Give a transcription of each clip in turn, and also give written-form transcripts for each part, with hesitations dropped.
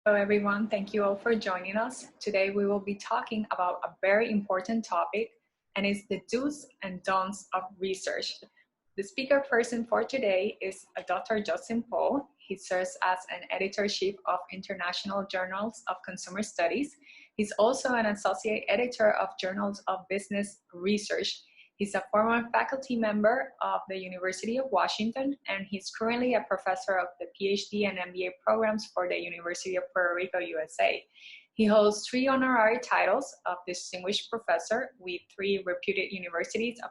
Hello everyone, thank you all for joining us. Today we will be talking about a very important topic, and it's the do's and don'ts of research. The speaker person for today is Dr. Justin Paul. He serves as an editor-in-chief of International Journals of Consumer Studies. He's also an associate editor of Journals of Business Research. He's a former faculty member of the University of Washington, and he's currently a professor of the PhD and MBA programs for the University of Puerto Rico, USA. He holds 3 honorary titles of Distinguished Professor with 3 reputed universities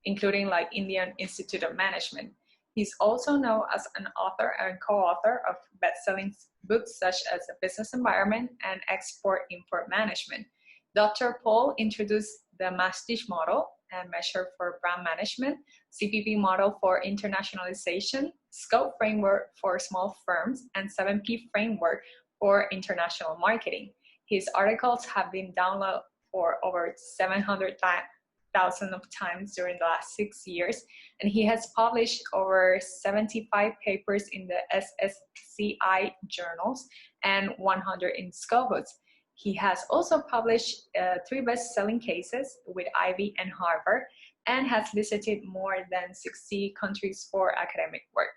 including like Indian Institute of Management. He's also known as an author and co-author of best-selling books such as The Business Environment and Export-Import Management. Dr. Paul introduced the Maastricht model and measure for brand management, CPP model for internationalization, scope framework for small firms, and 7P framework for international marketing. His articles have been downloaded for over 700,000 times during the last 6 years, and he has published over 75 papers in the SSCI journals and 100 in Scopus. He has also published 3 best-selling cases with Ivy and Harvard, and has visited more than 60 countries for academic work.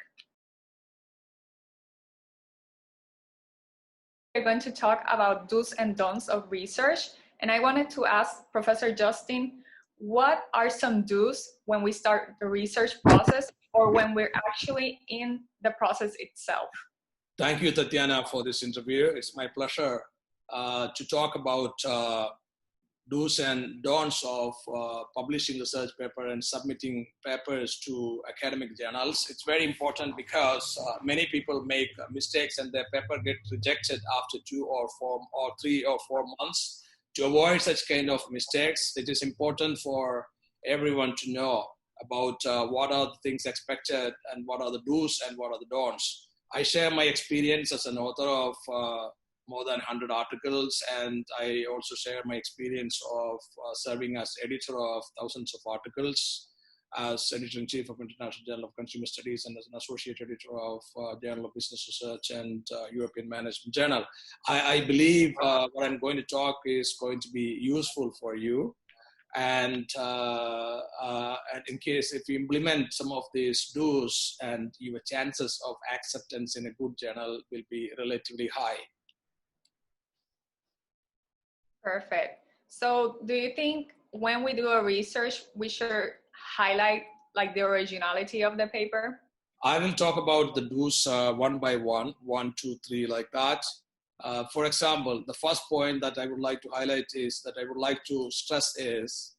We're going to talk about do's and don'ts of research, and I wanted to ask Professor Justin, what are some do's when we start the research process or when we're actually in the process itself? Thank you, Tatiana, for this interview. It's my pleasure to talk about do's and don'ts of publishing research paper and submitting papers to academic journals. It's very important because many people make mistakes and their paper gets rejected after 2 or 3 or 4 months. To avoid such kind of mistakes, it is important for everyone to know about what are the things expected and what are the do's and what are the don'ts. I share my experience as an author of more than 100 articles, and I also share my experience of serving as editor of thousands of articles, as editor-in-chief of International Journal of Consumer Studies, and as an associate editor of Journal of Business Research and European Management Journal. I believe what I'm going to talk is going to be useful for you, and in case if you implement some of these do's, and your chances of acceptance in a good journal will be relatively high. Perfect. So do you think when we do a research, we should highlight like the originality of the paper? I will talk about the do's one by one, 1, 2, 3, like that. For example, the first point that I would like to highlight is that I would like to stress is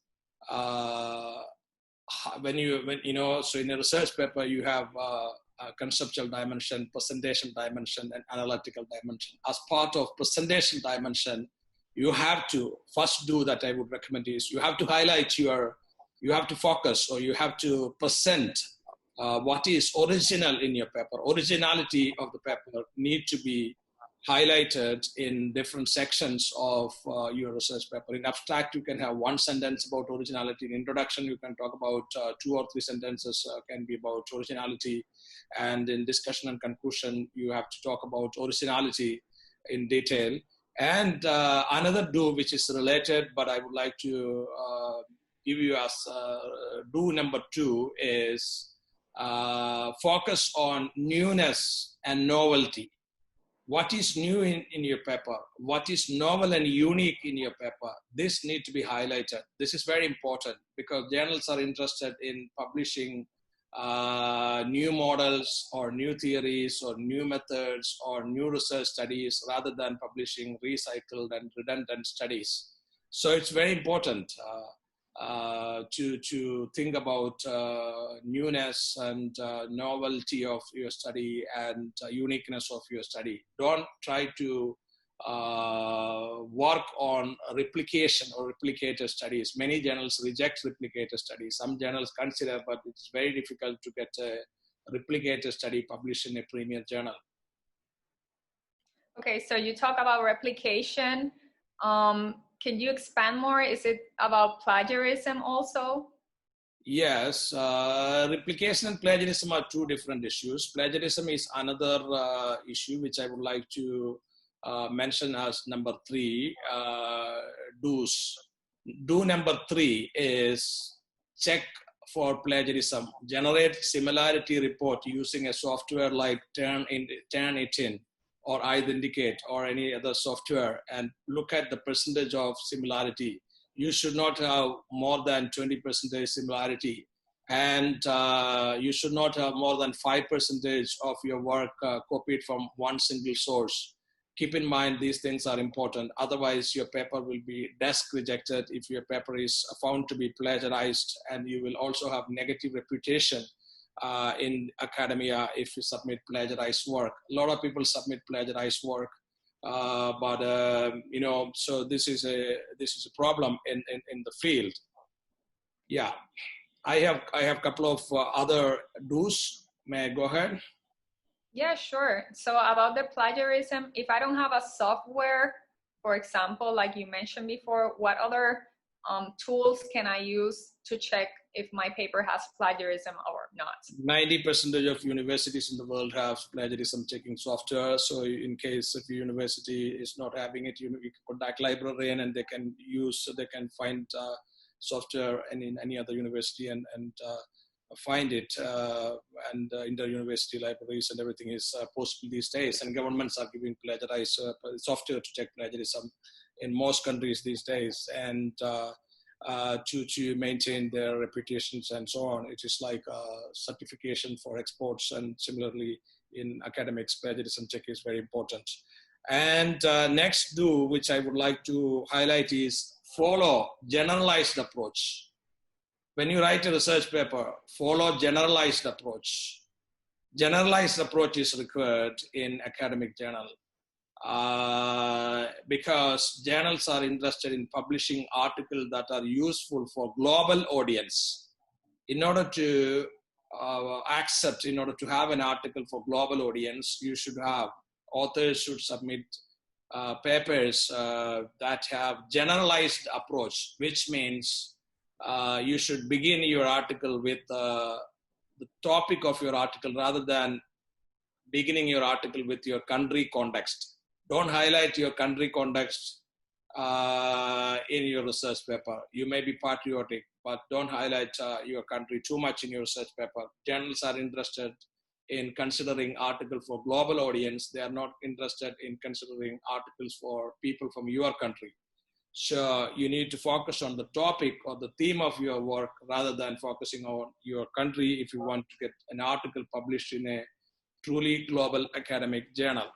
when you know, so in a research paper, you have a conceptual dimension, presentation dimension, and analytical dimension. As part of presentation dimension, you have to first do that I would recommend is you have to highlight you have to focus, or you have to present what is original in your paper. Originality of the paper need to be highlighted in different sections of your research paper. In abstract, you can have 1 sentence about originality. In introduction, you can talk about 2 or 3 sentences can be about originality. And in discussion and conclusion, you have to talk about originality in detail. And another do which is related, but I would like to give you as do number 2 is focus on newness and novelty. What is new in your paper? What is novel and unique in your paper? This needs to be highlighted. This is very important because journals are interested in publishing new models or new theories or new methods or new research studies rather than publishing recycled and redundant studies. So it's very important to think about newness and novelty of your study and uniqueness of your study. Don't try to work on replication or replicator studies. Many journals reject replicator studies. Some journals consider, but it's very difficult to get a replicator study published in a premier journal. Okay, so you talk about replication. Can you expand more? Is it about plagiarism also? Yes, replication and plagiarism are 2 different issues. Plagiarism is another issue which I would like to mentioned as number 3 do's. Do number 3 is check for plagiarism. Generate similarity report using a software like Turnitin or Identicate or any other software, and look at the percentage of similarity. You should not have more than 20% similarity, and you should not have more than 5% of your work copied from one single source. Keep in mind these things are important. Otherwise, your paper will be desk rejected if your paper is found to be plagiarized, and you will also have negative reputation in academia if you submit plagiarized work. A lot of people submit plagiarized work, but you know, so this is a problem in the field. Yeah, I have a couple of other do's. May I go ahead? Yeah, sure. So about the plagiarism, if I don't have a software, for example, like you mentioned before, what other tools can I use to check if my paper has plagiarism or not? 90% of universities in the world have plagiarism checking software. So in case if a university is not having it, you can contact librarian and they can find software in any other university and find it, and inter-university libraries and everything is possible these days, and governments are giving plagiarized software to check plagiarism in most countries these days, and to maintain their reputations and so on. It is like a certification for exports, and similarly in academics, plagiarism check is very important. And next do, which I would like to highlight, is follow generalized approach. When you write a research paper, follow generalized approach. Generalized approach is required in academic journal because journals are interested in publishing articles that are useful for global audience. In order to in order to have an article for global audience, you should have, authors should submit papers that have generalized approach, which means you should begin your article with the topic of your article rather than beginning your article with your country context. Don't highlight your country context in your research paper. You may be patriotic, but don't highlight your country too much in your research paper. Journals are interested in considering articles for global audience. They are not interested in considering articles for people from your country. So you need to focus on the topic or the theme of your work rather than focusing on your country if you want to get an article published in a truly global academic journal.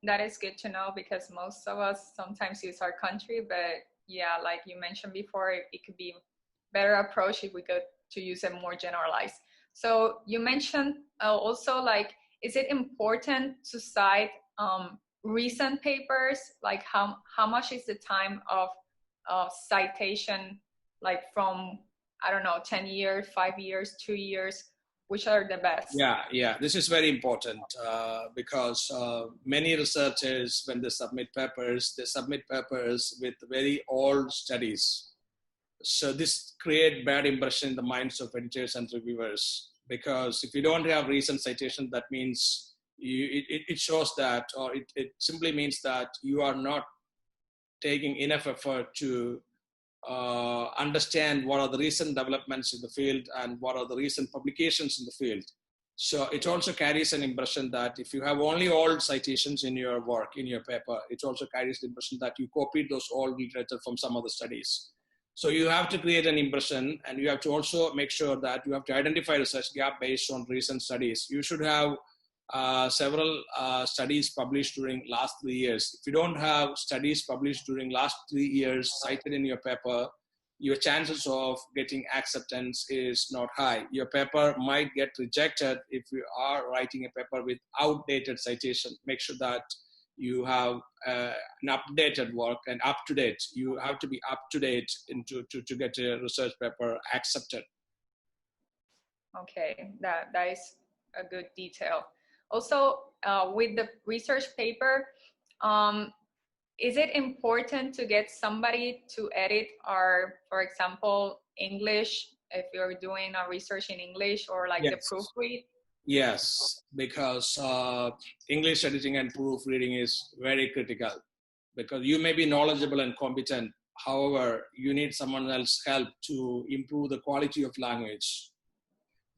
That is good to know, because most of us sometimes use our country, but yeah, like you mentioned before, it could be better approach if we go to use it more generalized. So you mentioned also, like, is it important to cite recent papers? Like how much is the time of citation, like from, I don't know, 10 years, 5 years, 2 years? Which are the best? Yeah, this is very important because many researchers, when they submit papers with very old studies. So this creates bad impression in the minds of editors and reviewers, because if you don't have recent citation, that means it shows that, or it simply means that you are not taking enough effort to understand what are the recent developments in the field and what are the recent publications in the field. So it also carries an impression that if you have only old citations in your work, in your paper, it also carries the impression that you copied those old literature from some other studies. So you have to create an impression, and you have to also make sure that you have to identify research gap based on recent studies. You should have several studies published during last 3 years. If you don't have studies published during last 3 years cited in your paper, your chances of getting acceptance is not high. Your paper might get rejected if you are writing a paper with outdated citation. Make sure that you have an updated work and up to date. You have to be up to date to get a research paper accepted. Okay, that is a good detail. Also, with the research paper, is it important to get somebody to edit our, for example, English, if you're doing a research in English, or like the proofread? Yes, because English editing and proofreading is very critical, because you may be knowledgeable and competent. However, you need someone else's help to improve the quality of language.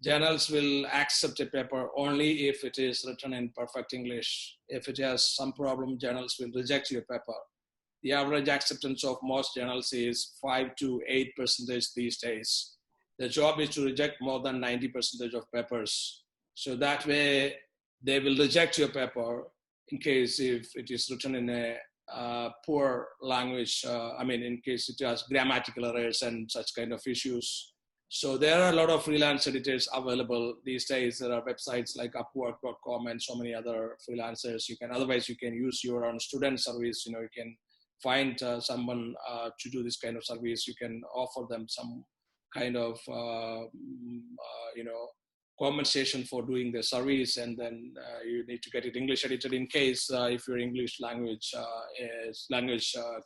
Journals will accept a paper only if it is written in perfect English. If it has some problem, journals will reject your paper. The average acceptance of most journals is 5 to 8% these days. The job is to reject more than 90% of papers. So that way, they will reject your paper in case if it is written in a poor language, in case it has grammatical errors and such kind of issues. So there are a lot of freelance editors available these days. There are websites like Upwork.com and so many other freelancers. Otherwise you can use your own student service. You can find someone to do this kind of service. You can offer them some kind of, compensation for doing the service, and then you need to get it English edited in case if your English language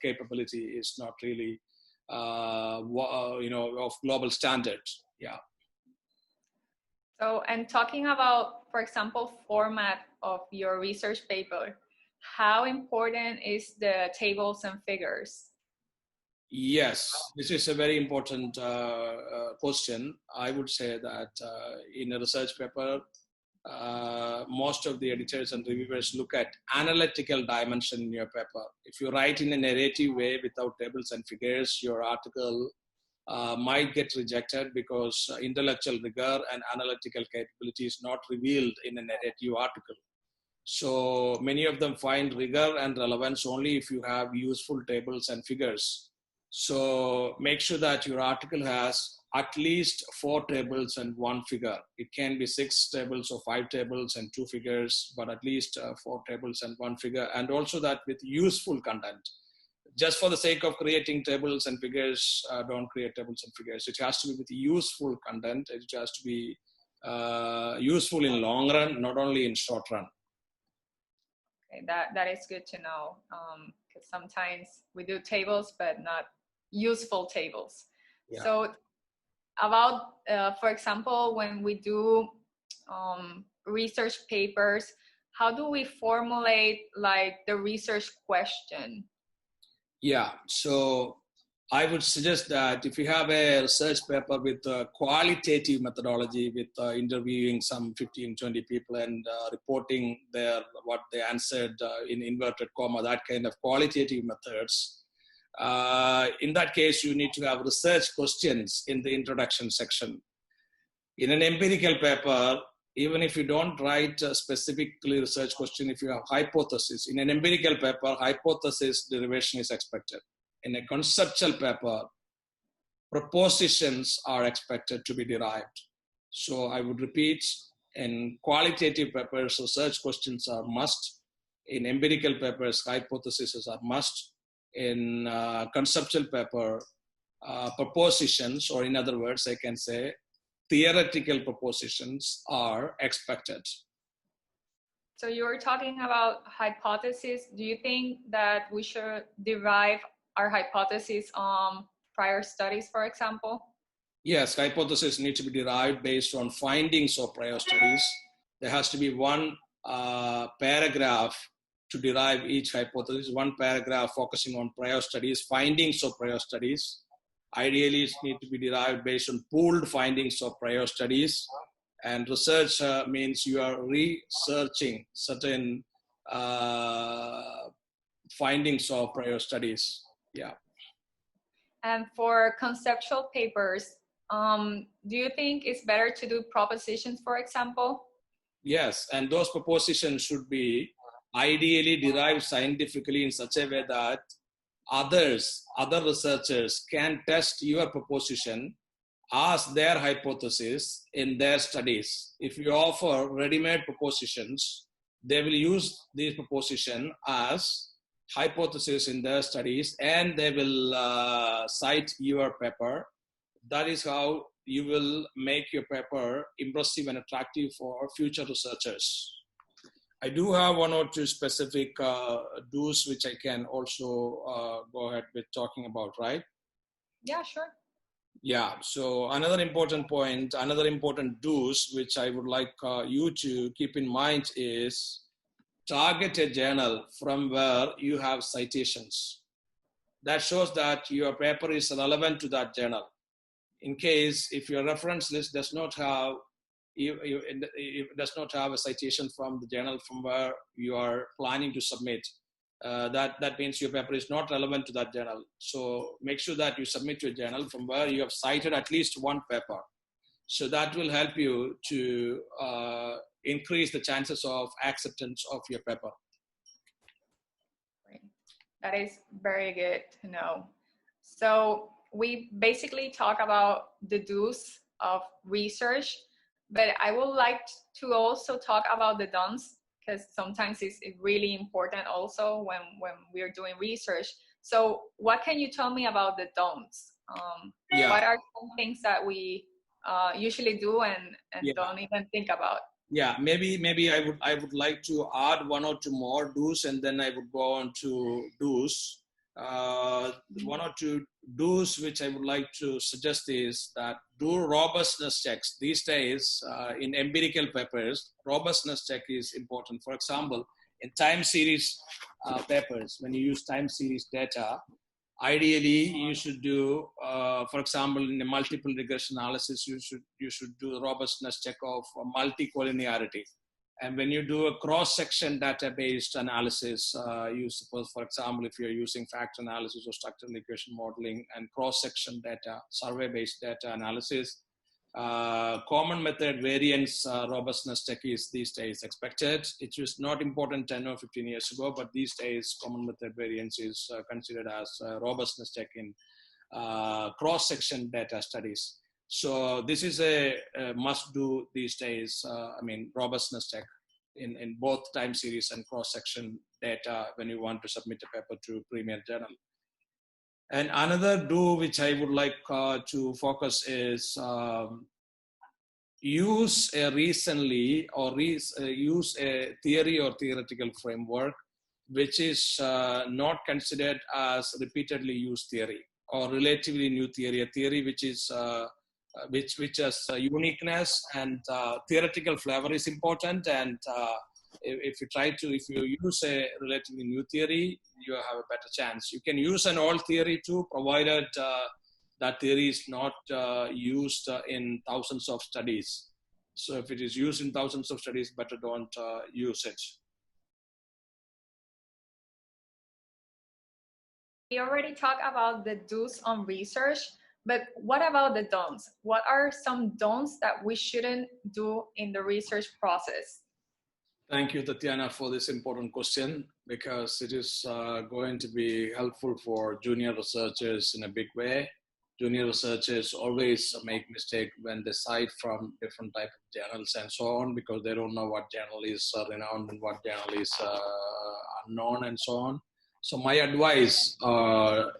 capability is not really of global standard. Yeah. So, and talking about, for example, format of your research paper, how important is the tables and figures? Yes, this is a very important question. I would say that in a research paper, most of the editors and reviewers look at analytical dimension in your paper. If you write in a narrative way without tables and figures, your article might get rejected because intellectual rigor and analytical capability is not revealed in a narrative article. So many of them find rigor and relevance only if you have useful tables and figures. So make sure that your article has at least 4 tables and 1 figure. It can be 6 tables or 5 tables and 2 figures, but at least 4 tables and 1 figure. And also that with useful content. Just for the sake of creating tables and figures, don't create tables and figures. It has to be with useful content. It has to be useful in long run, not only in short run. Okay, that is good to know, because sometimes we do tables, but not useful tables. Yeah. So about, for example, when we do research papers, how do we formulate like the research question? Yeah, so I would suggest that if you have a research paper with a qualitative methodology, with interviewing some 15, 20 people and reporting what they answered in inverted comma, that kind of qualitative methods, in that case, you need to have research questions in the introduction section. In an empirical paper, even if you don't write a specifically research question, if you have hypothesis, in an empirical paper, hypothesis derivation is expected. In a conceptual paper, propositions are expected to be derived. So I would repeat, in qualitative papers, research questions are must. In empirical papers, hypotheses are must. In conceptual paper, propositions, or in other words, I can say, theoretical propositions are expected. So you were talking about hypothesis. Do you think that we should derive our hypothesis on prior studies, for example? Yes, hypotheses need to be derived based on findings of prior studies. There has to be one paragraph to derive each hypothesis, one paragraph focusing on prior studies, findings of prior studies. Ideally, it needs to be derived based on pooled findings of prior studies. And research means you are researching certain findings of prior studies. Yeah. And for conceptual papers, do you think it's better to do propositions, for example? Yes, and those propositions should be ideally derived scientifically in such a way that other researchers can test your proposition as their hypothesis in their studies. If you offer ready-made propositions, they will use these proposition as hypothesis in their studies, and they will cite your paper. That is how you will make your paper impressive and attractive for future researchers. I do have 1 or 2 specific do's which I can also go ahead with talking about, right? Yeah, sure. Yeah, so another important point, another important do's, which I would like you to keep in mind is target a journal from where you have citations. That shows that your paper is relevant to that journal. In case if your reference list does not have it does not have a citation from the journal from where you are planning to submit, that means your paper is not relevant to that journal. So make sure that you submit your journal from where you have cited at least one paper. So that will help you to increase the chances of acceptance of your paper. Great. That is very good to know. So we basically talk about the do's of research, but I would like to also talk about the don'ts, because sometimes it's really important also when we're doing research. So what can you tell me about the don'ts? Yeah. What are some things that we usually do and Yeah. don't even think about? Yeah, maybe I would like to add one or two more do's, and then I would go on to do's. One or two do's which I would like to suggest is that do robustness checks. These days, in empirical papers, robustness check is important. For example, in time series papers, when you use time series data, ideally you should do, for example, in a multiple regression analysis, you should do the robustness check of multi-collinearity. And when you do a cross-section data-based analysis, you suppose, for example, if you're using factor analysis or structural equation modeling and cross-section data, survey-based data analysis, common method variance robustness check is these days expected. It was not important 10 or 15 years ago, but these days common method variance is considered as robustness check in cross-section data studies. So this is a must do these days. Robustness check in both time series and cross-section data when you want to submit a paper to Premier Journal. And another do which I would like to focus is use a recently or use a theory or theoretical framework which is not considered as repeatedly used theory or relatively new theory, a theory which is which has uniqueness and theoretical flavor is important. And if you use a relatively new theory, you have a better chance. You can use an old theory too, provided that theory is not used in thousands of studies. So if it is used in thousands of studies, better don't use it. We already talked about the do's on research, but what about the don'ts? What are some don'ts that we shouldn't do in the research process? Thank you, Tatiana, for this important question, because it is going to be helpful for junior researchers in a big way. Junior researchers always make mistake when they cite from different type of journals and so on, because they don't know what journal is renowned and what journal is unknown and so on. So my advice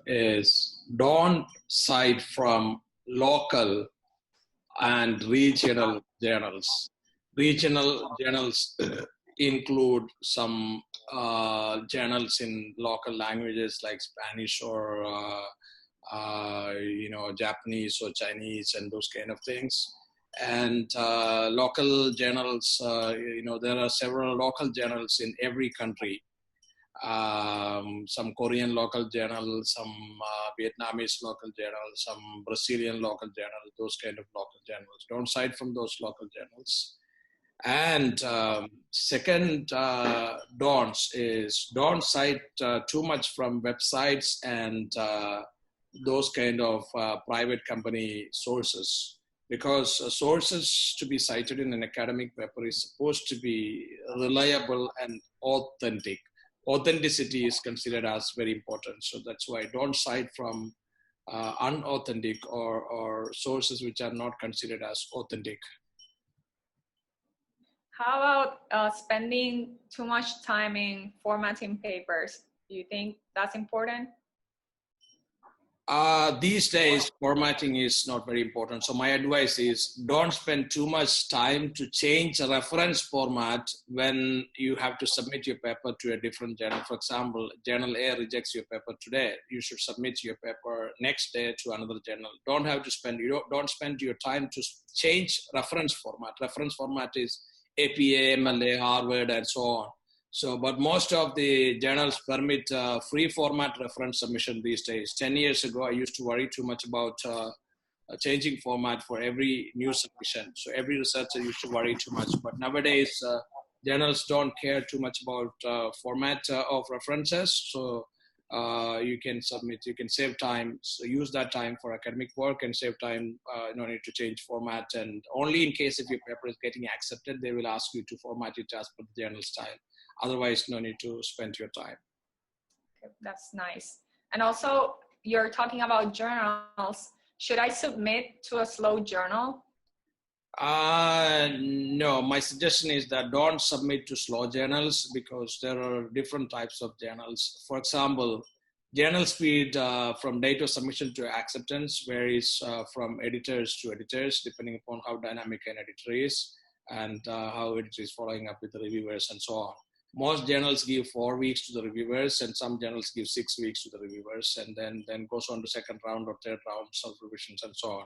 is don't cite from local and regional journals. Regional journals include some journals in local languages like Spanish or Japanese or Chinese and those kind of things. And local journals, there are several local journals in every country. Some Korean local journals, some Vietnamese local journals, some Brazilian local journals, those kind of local journals. Don't cite from those local journals. And second don'ts is don't cite too much from websites and those kind of private company sources, because sources to be cited in an academic paper is supposed to be reliable and authentic. Authenticity is considered as very important. So that's why don't cite from unauthentic or sources which are not considered as authentic. How about spending too much time in formatting papers? Do you think that's important? These days, formatting is not very important. So my advice is don't spend too much time to change a reference format when you have to submit your paper to a different journal. For example, journal A rejects your paper today. You should submit your paper next day to another journal. Don't spend your time to change reference format. Reference format is APA, MLA, Harvard, and so on. So, but most of the journals permit free format reference submission these days. 10 years ago, I used to worry too much about changing format for every new submission. So every researcher used to worry too much. But nowadays, journals don't care too much about format of references. So you can submit, you can save time. So use that time for academic work and save time. No need to change format. And only in case if your paper is getting accepted, they will ask you to format it as per the journal style. Otherwise, no need to spend your time. Okay, that's nice. And also, you're talking about journals. Should I submit to a slow journal? No, my suggestion is that don't submit to slow journals because there are different types of journals. For example, journal speed from date of submission to acceptance varies from editors to editors, depending upon how dynamic an editor is and how it is following up with the reviewers and so on. Most journals give 4 weeks to the reviewers and some journals give 6 weeks to the reviewers and then goes on to second round or third rounds of revisions and so on.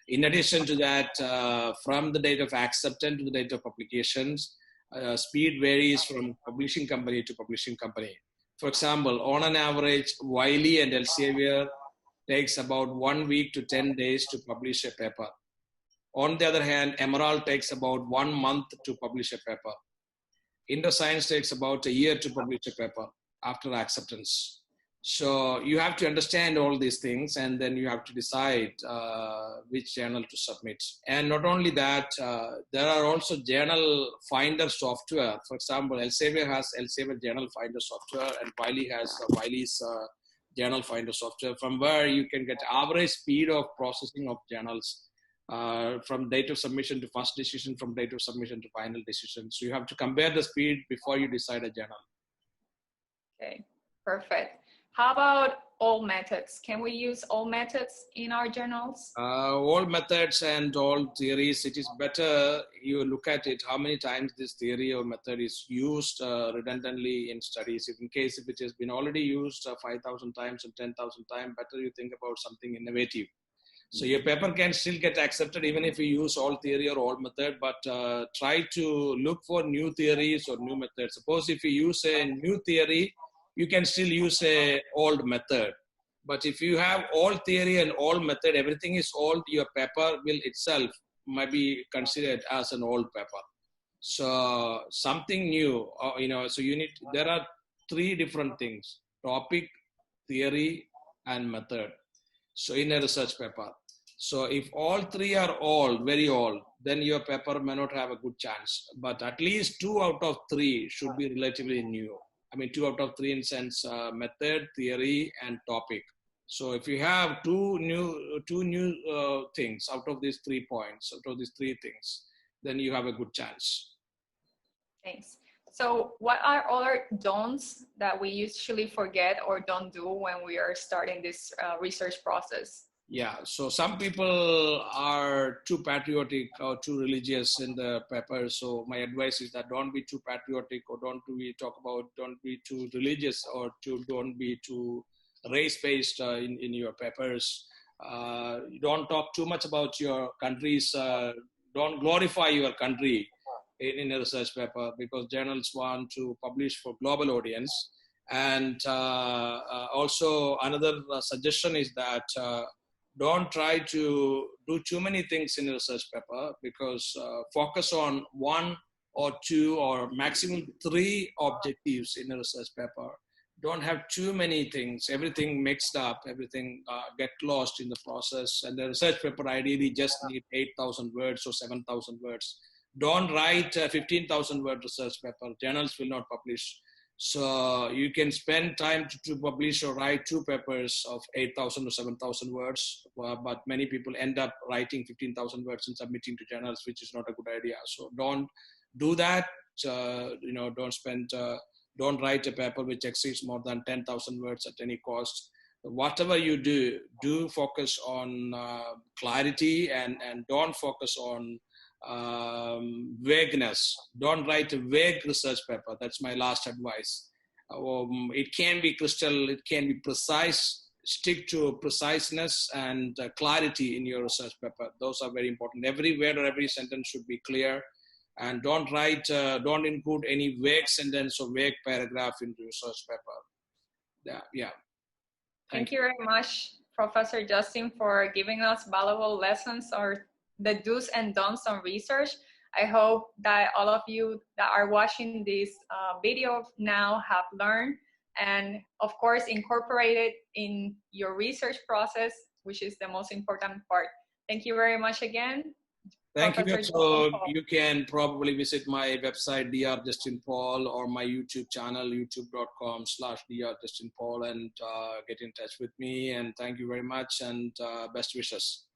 In addition to that, from the date of acceptance to the date of publications, speed varies from publishing company to publishing company. For example, on an average, Wiley and Elsevier takes about 1 week to 10 days to publish a paper. On the other hand, Emerald takes about 1 month to publish a paper. InterScience takes about a year to publish a paper after acceptance. So you have to understand all these things and then you have to decide which journal to submit. And not only that, there are also journal finder software. For example, Elsevier has Elsevier journal finder software and Wiley has Wiley's journal finder software from where you can get average speed of processing of journals. From date of submission to first decision, from date of submission to final decision. So you have to compare the speed before you decide a journal. Okay, perfect. How about all methods? Can we use all methods in our journals? All methods and all theories, it is better you look at it, how many times this theory or method is used redundantly in studies. If in case if it has been already used 5,000 times and 10,000 times, better you think about something innovative. So your paper can still get accepted even if you use all theory or all method, but try to look for new theories or new methods. Suppose if you use a new theory, you can still use a old method. But if you have all theory and all method, everything is old, your paper will itself might be considered as an old paper. So something new, so there are 3 different things: topic, theory, and method. So in a research paper. So if all 3 are old, very old, then your paper may not have a good chance. But at least 2 out of 3 should be relatively new. I mean, 2 out of 3 in sense method, theory, and topic. So if you have two new things out of these 3 points, out of these 3 things, then you have a good chance. Thanks. So what are other don'ts that we usually forget or don't do when we are starting this research process? Yeah, so some people are too patriotic or too religious in the paper. So my advice is that don't be too patriotic or don't be too religious or don't be too race-based in your papers. Don't talk too much about your countries. Don't glorify your country in a research paper because journals want to publish for global audience. And also another suggestion is that don't try to do too many things in a research paper because focus on 1 or 2 or maximum 3 objectives in a research paper. Don't have too many things, everything mixed up, everything get lost in the process. And the research paper ideally just need 8,000 words or 7,000 words. Don't write a 15,000 word research paper. Journals will not publish. So you can spend time to publish or write 2 papers of 8,000 or 7,000 words, but many people end up writing 15,000 words and submitting to journals, which is not a good idea. So don't do that. Don't write a paper which exceeds more than 10,000 words at any cost. whatever you do focus on clarity and don't focus on vagueness. Don't write a vague research paper. That's my last advice. It can be crystal, it can be precise. Stick to preciseness and clarity in your research paper. Those are very important. Every word or every sentence should be clear, and don't include any vague sentence or vague paragraph into your research paper. Yeah. Thank you very much, Professor Justin, for giving us valuable lessons or the do's and don'ts on research. I hope that all of you that are watching this video now have learned and, of course, incorporate it in your research process, which is the most important part. Thank you very much again. Thank you. So you can probably visit my website, Dr. Justin Paul, or my YouTube channel, youtube.com/Dr. Justin Paul, and get in touch with me. And thank you very much, and best wishes.